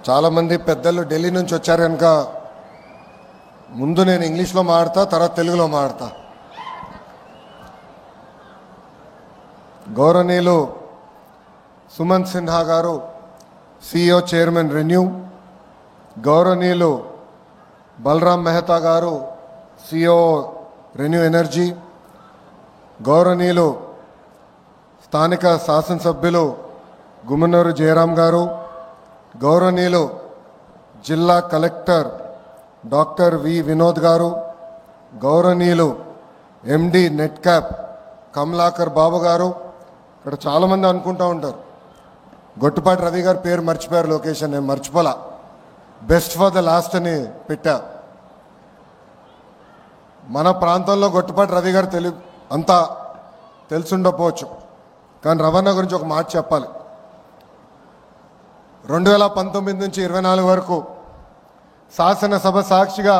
చాలామంది పెద్దలు ఢిల్లీ నుంచి వచ్చారు కనుక ముందు నేను ఇంగ్లీష్లో మాట్లాడతా, తర్వాత తెలుగులో మాట్లాడతా. గౌరవనీయులు సుమంత్ సిన్హా గారు, CEO చైర్మన్ రెన్యూ, గౌరవనీయులు బలరాం మెహతా గారు, CEO రెన్యూ ఎనర్జీ, గౌరవనీయులు స్థానిక శాసనసభ్యులు గుమ్మనూరు జయరాం గారు, గౌరవనీయులు జిల్లా కలెక్టర్ డాక్టర్ వి వినోద్ గారు, గౌరవనీయులు MD నెట్క్యాప్ కమలాకర్ బాబు గారు. ఇక్కడ చాలామంది అనుకుంటూ ఉంటారు గొట్టుపాటి రవి గారి పేరు మర్చిపోయారు, లొకేషన్ నేను మర్చిపోలా, బెస్ట్ ఫర్ ద లాస్ట్ అని పెట్టా. మన ప్రాంతంలో గొట్టుపాటి రవి గారు అంతా తెలుసుండకపోవచ్చు, కానీ రవాణా గురించి ఒక మాట చెప్పాలి. 2019 నుంచి 24 వరకు శాసనసభ సాక్షిగా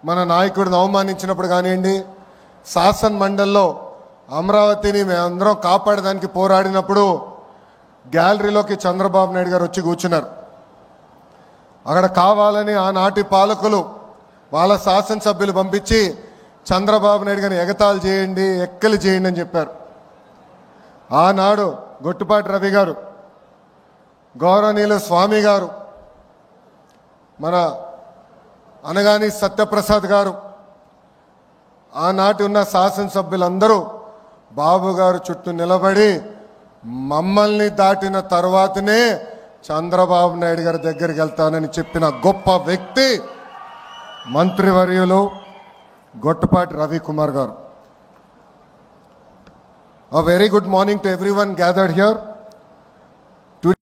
మన నాయకుడిని అవమానించినప్పుడు కానివ్వండి, శాసన మండలిలో అమరావతిని మేమందరం కాపాడడానికి పోరాడినప్పుడు గ్యాలరీలోకి చంద్రబాబు నాయుడు గారు వచ్చి కూర్చున్నారు. అక్కడ కావాలని ఆనాటి పాలకులు వాళ్ళ శాసనసభ్యులు పంపించి చంద్రబాబు నాయుడు గారిని ఎగతాళి చేయండి, ఎక్కలు చేయండి అని చెప్పారు. ఆనాడు గొట్టుపాటి రవి గారు, గౌరవనీయులు స్వామి గారు, మన అనగాని సత్యప్రసాద్ గారు, ఆనాటి ఉన్న శాసనసభ్యులందరూ బాబు గారు చుట్టూ నిలబడి మమ్మల్ని దాటిన తర్వాతనే చంద్రబాబు నాయుడు గారి దగ్గరికి వెళ్తానని చెప్పిన గొప్ప వ్యక్తి మంత్రివర్యులు గొట్టుపాటి రవికుమార్ గారు. A very good morning to everyone gathered here.